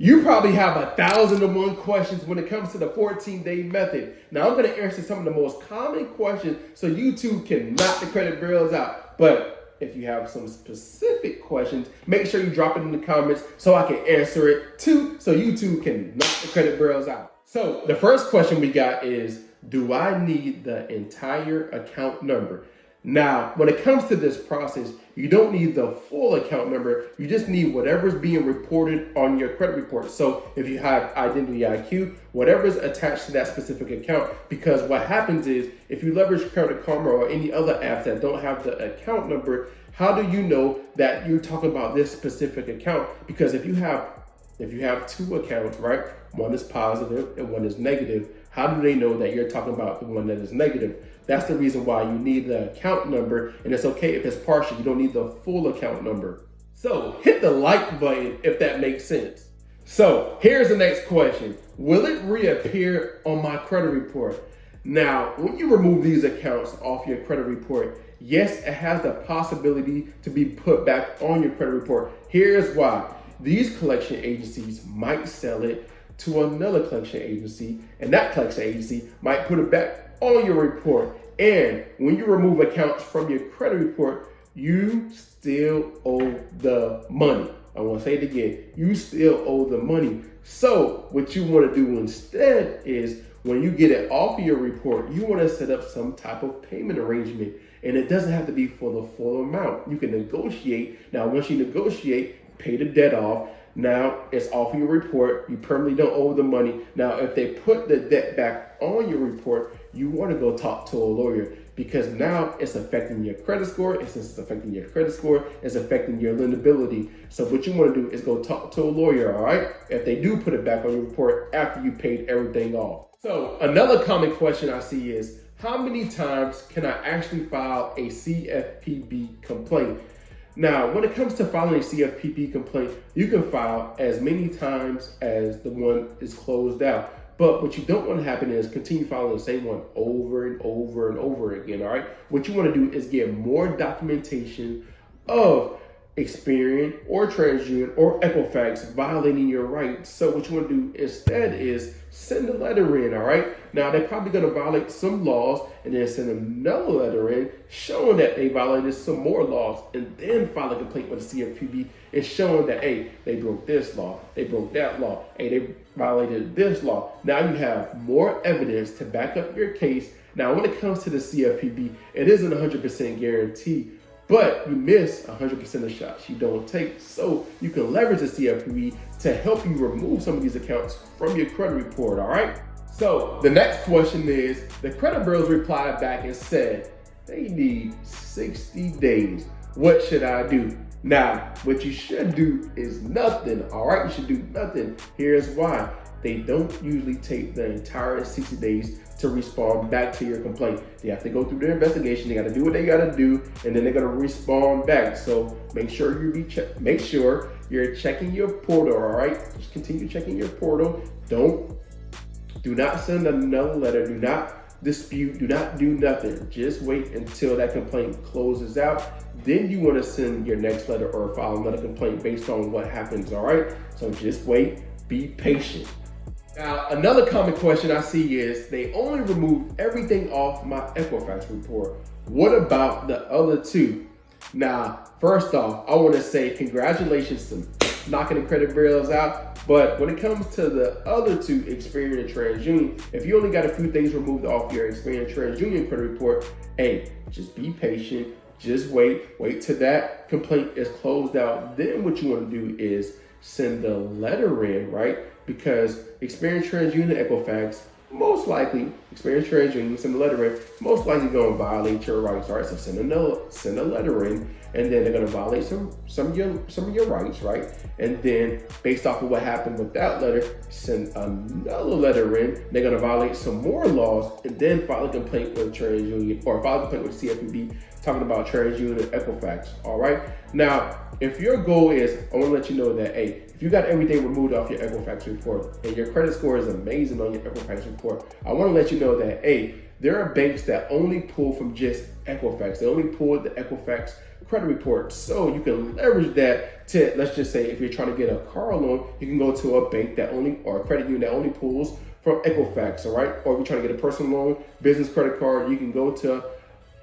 You probably have 1,001 questions when it comes to the 14-day method. Now I'm gonna answer some of the most common questions so you too can knock the credit bureaus out. But if you have some specific questions, make sure you drop it in the comments so I can answer it too, so you too can knock the credit bureaus out. So the first question we got is, do I need the entire account number? Now, when it comes to this process, you don't need the full account number. You just need whatever's being reported on your credit report. So if you have Identity IQ, whatever's attached to that specific account, because what happens is if you leverage Credit Karma or any other apps that don't have the account number, how do you know that you're talking about this specific account? Because if you have two accounts, right? One is positive and one is negative. How do they know that you're talking about the one that is negative? That's the reason why you need the account number, and it's okay if it's partial. You don't need the full account number. So hit the like button if that makes sense. So here's the next question. Will it reappear on my credit report? Now, when you remove these accounts off your credit report, yes, it has the possibility to be put back on your credit report. Here's why. These collection agencies might sell it to another collection agency, and that collection agency might put it back on your report. And when you remove accounts from your credit report, you still owe the money. I want to say it again. You still owe the money. So what you want to do instead is when you get it off of your report, you want to set up some type of payment arrangement. And it doesn't have to be for the full amount. You can negotiate. Now, once you negotiate, pay the debt off. Now it's off your report. You permanently don't owe the money. Now, if they put the debt back on your report, you want to go talk to a lawyer, because now it's affecting your credit score. And since it's affecting your credit score, it's affecting your lendability. So what you want to do is go talk to a lawyer, all right? If they do put it back on your report after you paid everything off. So another common question I see is, how many times can I actually file a CFPB complaint? Now, when it comes to filing a CFPB complaint, you can file as many times as the one is closed out. But what you don't want to happen is continue filing the same one over and over and over again, all right? What you want to do is get more documentation of Experian or TransUnion or Equifax violating your rights. So what you want to do instead is send a letter in, all right? Now, they're probably going to violate some laws and then send another letter in showing that they violated some more laws, and then file a complaint with the CFPB and showing that, hey, they broke this law, they broke that law, hey, they violated this law. Now you have more evidence to back up your case. Now, when it comes to the CFPB, it isn't 100% guarantee, but you miss 100% of shots you don't take. So you can leverage the CFPB to help you remove some of these accounts from your credit report, all right? So the next question is, the credit bureaus replied back and said they need 60 days. What should I do? Now, what you should do is nothing, all right? You should do nothing. Here's why. They don't usually take the entire 60 days to respond back to your complaint. They have to go through their investigation. They got to do what they got to do, and then they're going to respond back. So make sure you're checking your portal, all right? Just continue checking your portal. Do not send another letter. Do not dispute. Do not do nothing. Just wait until that complaint closes out. Then you want to send your next letter or file another complaint based on what happens, all right? So just wait. Be patient. Now, another common question I see is, they only removed everything off my Equifax report. What about the other two? Now, first off, I want to say congratulations to knocking the credit bureaus out. But when it comes to the other two, Experian and TransUnion, if you only got a few things removed off your Experian TransUnion credit report, hey, just be patient. Just wait till that complaint is closed out. Then what you want to do is send a letter in, right? Because Experian, TransUnion, Equifax, most likely, Experian, TransUnion, send a letter in, most likely going to violate your rights, all right? So send a letter in, and then they're going to violate some of your rights, right? And then based off of what happened with that letter, send another letter in. They're going to violate some more laws, and then file a complaint with TransUnion or file a complaint with CFPB talking about TransUnion and Equifax, all right? Now, if your goal is, I want to let you know that, hey, if you got everything removed off your Equifax report and your credit score is amazing on your Equifax report, I want to let you know that, hey, there are banks that only pull from just Equifax. They only pull the Equifax credit report. So you can leverage that to, let's just say, if you're trying to get a car loan, you can go to a bank that only, or a credit union that only pulls from Equifax, all right? Or if you're trying to get a personal loan, business credit card, you can go to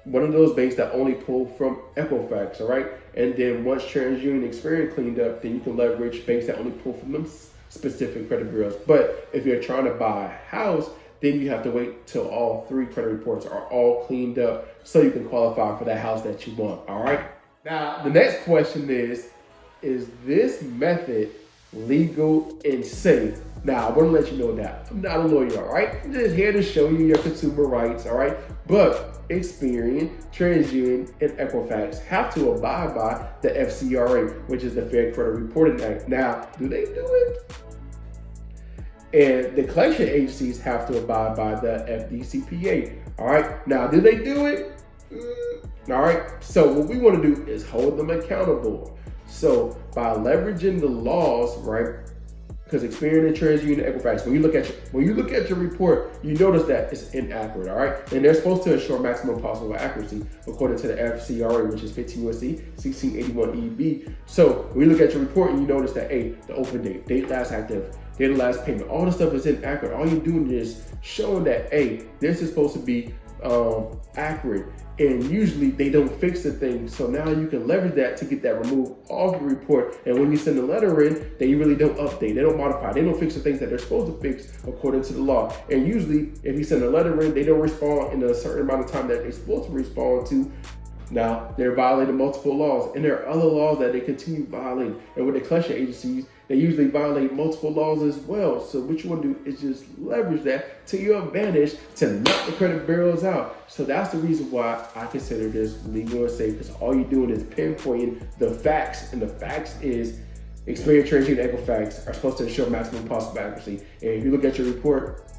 one of those banks that only pull from Equifax, all right? And then once TransUnion and Experian cleaned up, then you can leverage banks that only pull from them specific credit bureaus. But if you're trying to buy a house, then you have to wait till all 3 credit reports are all cleaned up so you can qualify for that house that you want, all right? Now, the next question is this method legal and safe? Now, I want to let you know that I'm not a lawyer, all right? I'm just here to show you your consumer rights, all right? But Experian, TransUnion, and Equifax have to abide by the FCRA, which is the Fair Credit Reporting Act. Now, do they do it? And the collection agencies have to abide by the FDCPA, all right? Now, do they do it? All right, so what we want to do is hold them accountable. So by leveraging the laws, right? Because Experian and TransUnion and Equifax, when you look at your report, you notice that it's inaccurate, all right? And they're supposed to ensure maximum possible accuracy according to the FCRA, which is 15 U.S.C. 1681 EB. So when you look at your report and you notice that, hey, the open date last active, date last payment, all the stuff is inaccurate. All you're doing is showing that, hey, this is supposed to be accurate. And usually they don't fix the thing. So now you can leverage that to get that removed off your report. And when you send a letter in, they really don't update, they don't modify, they don't fix the things that they're supposed to fix according to the law. And usually if you send a letter in, they don't respond in a certain amount of time that they're supposed to respond to. Now they're violating multiple laws, and there are other laws that they continue violating. And with the collection agencies, they usually violate multiple laws as well. So what you want to do is just leverage that to your advantage to knock the credit bureaus out. So that's the reason why I consider this legal and safe, because all you're doing is pinpointing the facts, and the facts is Experian, TransUnion, and Equifax are supposed to ensure maximum possible accuracy. And if you look at your report,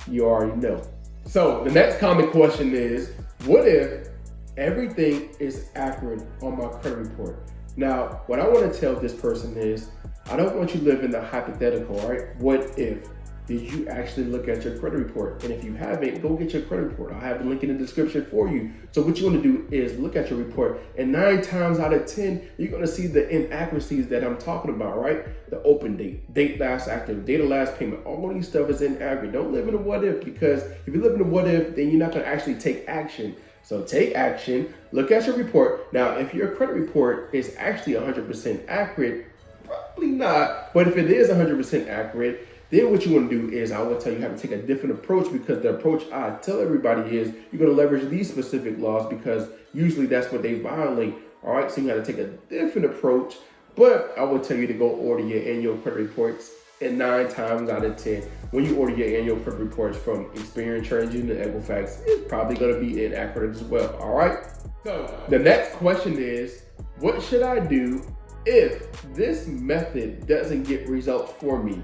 you already know. So the next common question is, what if everything is accurate on my credit report? Now, what I want to tell this person is, I don't want you to live in the hypothetical, all right? What if? Did you actually look at your credit report? And if you haven't, go get your credit report. I'll have the link in the description for you. So what you want to do is look at your report, and 9 times out of 10, you're going to see the inaccuracies that I'm talking about, right? The open date last active, date of last payment, all of these stuff is inaccurate. Don't live in a what if, because if you live in a what if, then you're not going to actually take action. So take action, look at your report. Now, if your credit report is actually 100% accurate, probably not, but if it is 100% accurate, then what you want to do is, I will tell you how to take a different approach, because the approach I tell everybody is, you're going to leverage these specific laws because usually that's what they violate. All right, so you got to take a different approach, but I will tell you to go order your annual credit reports. And 9 times out of 10, when you order your annual credit reports from Experian, TransUnion, and Equifax, it's probably going to be inaccurate as well. All right. So the next question is, what should I do if this method doesn't get results for me?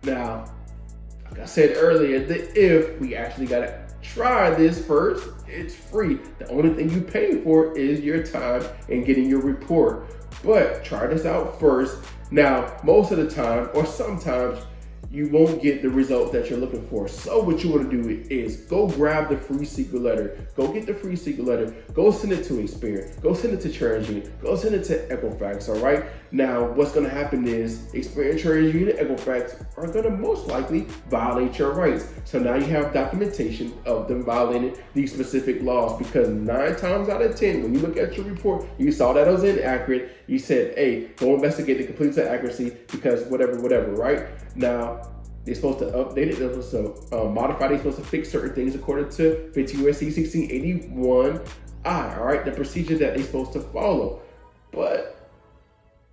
Now, like I said earlier, we actually got to try this first. It's free. The only thing you pay for is your time and getting your report. But try this out first. Now, most of the time, or sometimes, you won't get the results that you're looking for. So what you want to do is go grab the free secret letter. Go get the free secret letter. Go send it to Experian. Go send it to TransUnion. Go send it to Equifax, all right? Now, what's going to happen is Experian, TransUnion, and Equifax are going to most likely violate your rights. So now you have documentation of them violating these specific laws, because 9 times out of 10, when you look at your report, you saw that it was inaccurate. You said, hey, go investigate the completeness of accuracy because whatever, right? Now, they're supposed to update it. They're supposed to modify. They're supposed to fix certain things according to 15 U.S.C. 1681 I, all right? The procedure that they're supposed to follow. But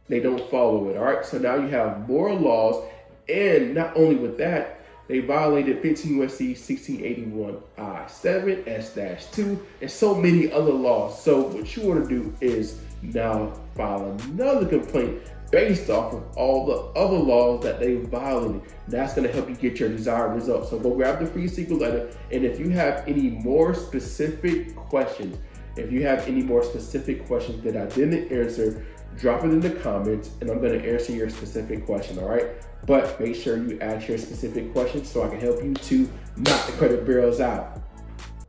they don't follow it, all right? So now you have more laws. And not only with that, they violated 15 U.S.C. 1681 I-7, S-2, and so many other laws. So what you want to do is now file another complaint based off of all the other laws that they violated. That's going to help you get your desired results. So go grab the free secret letter. And if you have any more specific questions, that I didn't answer, drop it in the comments and I'm going to answer your specific question, all right? But make sure you ask your specific questions so I can help you to knock the credit bureaus out.